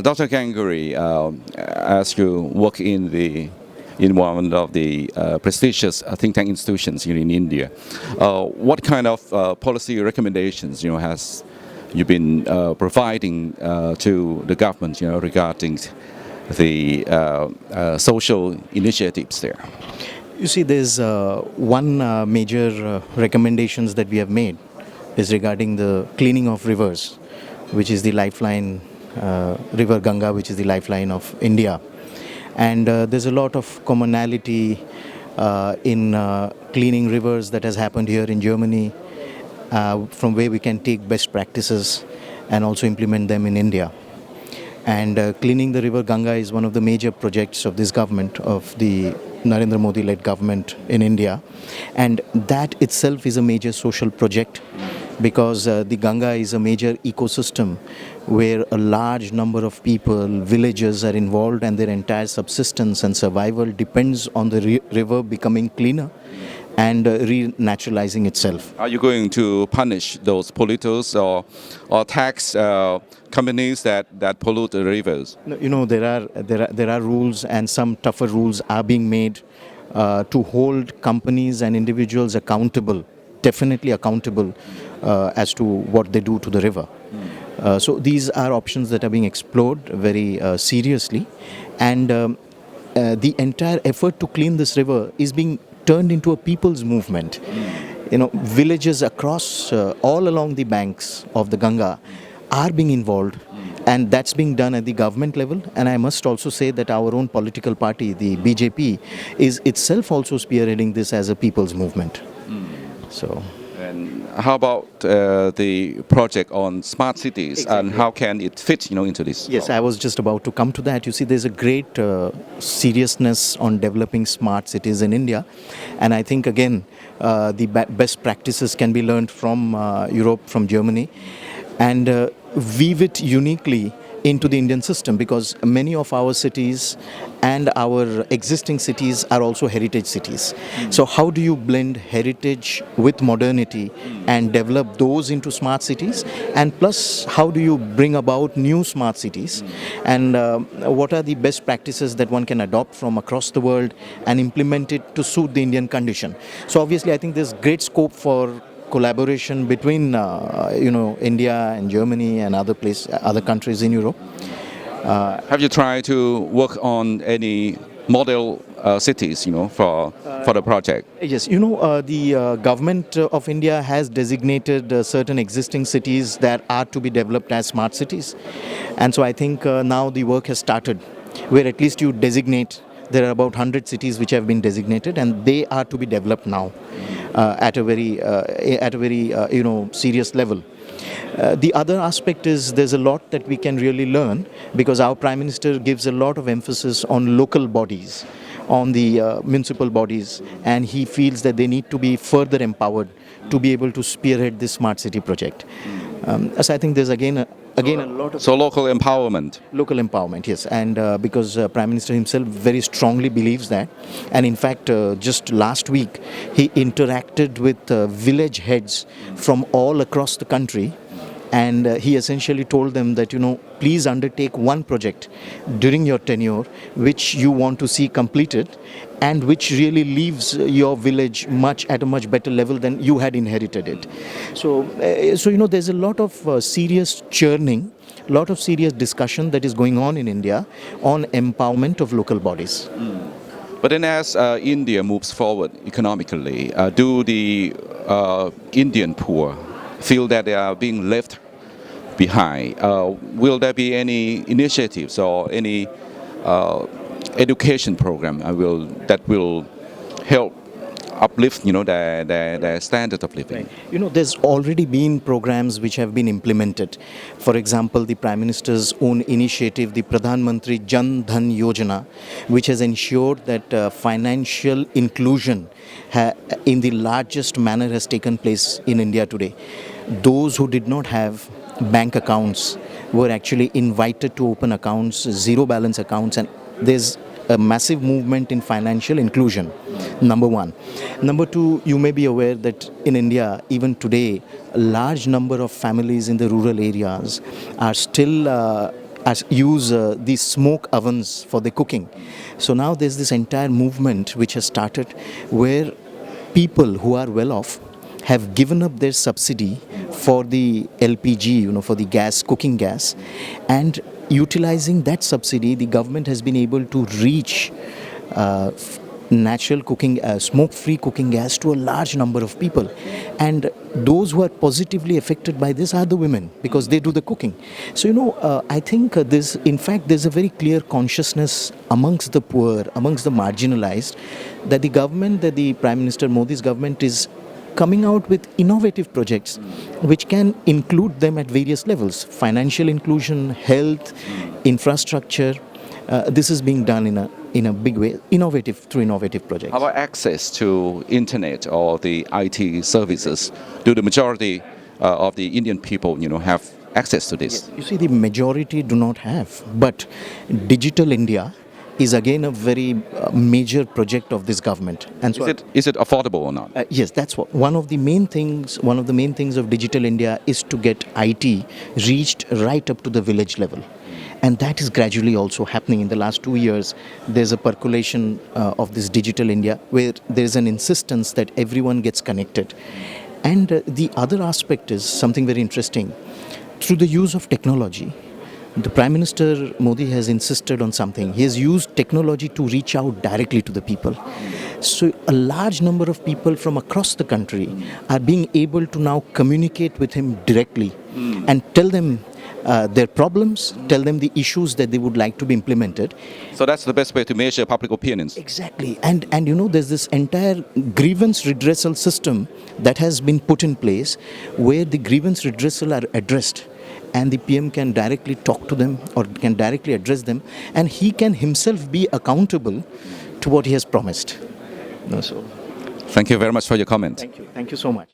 Dr. Ganguly, as you work in one of the prestigious think tank institutions here in India, what kind of policy recommendations has you been providing to the government regarding the social initiatives there? You see, there's one major recommendations that we have made is regarding the cleaning of rivers, which is the lifeline, river Ganga, which is the lifeline of India. And there's a lot of commonality in cleaning rivers that has happened here in Germany, from where we can take best practices and also implement them in India. And cleaning the river Ganga is one of the major projects of this government, of the Narendra Modi-led government in India. And that itself is a major social project because the Ganga is a major ecosystem where a large number of people, villages are involved, and their entire subsistence and survival depends on the river becoming cleaner and renaturalizing itself. Are you going to punish those polluters or tax companies that pollute the rivers? No, there are rules, and some tougher rules are being made to hold companies and individuals accountable, definitely accountable as to what they do to the river. So these are options that are being explored very seriously, and the entire effort to clean this river is being turned into a people's movement. Villages across all along the banks of the Ganga are being involved, and that's being done at the government level. And I must also say that our own political party, the BJP, is itself also spearheading this as a people's movement. So. And how about the project on smart cities, Exactly. and how can it fit into this? Yes, I was just about to come to that. You see, there's a great seriousness on developing smart cities in India, and I think again the best practices can be learned from Europe, from Germany, and weave it uniquely into the Indian system, because many of our cities and our existing cities are also heritage cities. So how do you blend heritage with modernity and develop those into smart cities? And plus, how do you bring about new smart cities? And what are the best practices that one can adopt from across the world and implement it to suit the Indian condition? So obviously, I think there's great scope for collaboration between India and Germany and other countries in Europe. Have you tried to work on any model cities, for the project? Yes, the government of India has designated certain existing cities that are to be developed as smart cities, and so I think now the work has started, where at least you designate. There are about 100 cities which have been designated, and they are to be developed now at a very serious level. The other aspect is there's a lot that we can really learn, because our Prime Minister gives a lot of emphasis on local bodies, on the municipal bodies, and he feels that they need to be further empowered to be able to spearhead this smart city project. So I think there's again a lot of... So local empowerment. Local empowerment, yes. And because Prime Minister himself very strongly believes that. And in fact, just last week, he interacted with village heads from all across the country. And he essentially told them that, please undertake one project during your tenure which you want to see completed, and which really leaves your village at a much better level than you had inherited it. So there's a lot of serious churning, a lot of serious discussion that is going on in India on empowerment of local bodies. But then as India moves forward economically, do the Indian poor feel that they are being left behind? Will there be any initiatives or any education program that will help uplift their standard of living? Right. There's already been programs which have been implemented. For example, the Prime Minister's own initiative, the Pradhan Mantri Jan Dhan Yojana, which has ensured that financial inclusion in the largest manner has taken place in India today. Those who did not have bank accounts were actually invited to open accounts, zero balance accounts, and there's a massive movement in financial inclusion, number one. Number two, you may be aware that in India, even today, a large number of families in the rural areas are still use these smoke ovens for the cooking. So now there's this entire movement which has started where people who are well off have given up their subsidy for the LPG, for the gas, cooking gas, and utilizing that subsidy, the government has been able to reach natural cooking, smoke-free cooking gas to a large number of people. And those who are positively affected by this are the women, because they do the cooking. So, I think there's a very clear consciousness amongst the poor, amongst the marginalized, that the Prime Minister Modi's government is coming out with innovative projects which can include them at various levels: financial inclusion, health, infrastructure. This is being done in a big way, through innovative projects. How about access to internet or the IT services? Do the majority of the Indian people, have access to this? Yes. You see, the majority do not have, but Digital India is again a very major project of this government. And so Is it affordable or not? yes, that's one of the main things. One of the main things of Digital India is to get IT reached right up to the village level. And that is gradually also happening. In the last 2 years, there's a percolation of this Digital India where there's an insistence that everyone gets connected. And the other aspect is something very interesting. Through the use of technology, the Prime Minister Modi has insisted on something. He has used technology to reach out directly to the people. So a large number of people from across the country are being able to now communicate with him directly and tell them their problems, tell them the issues that they would like to be implemented. So that's the best way to measure public opinions. Exactly. And there's this entire grievance redressal system that has been put in place where the grievance redressal are addressed, and the PM can directly talk to them or can directly address them, and he can himself be accountable to what he has promised. So, Thank you very much for your comment. thank you. Thank you so much.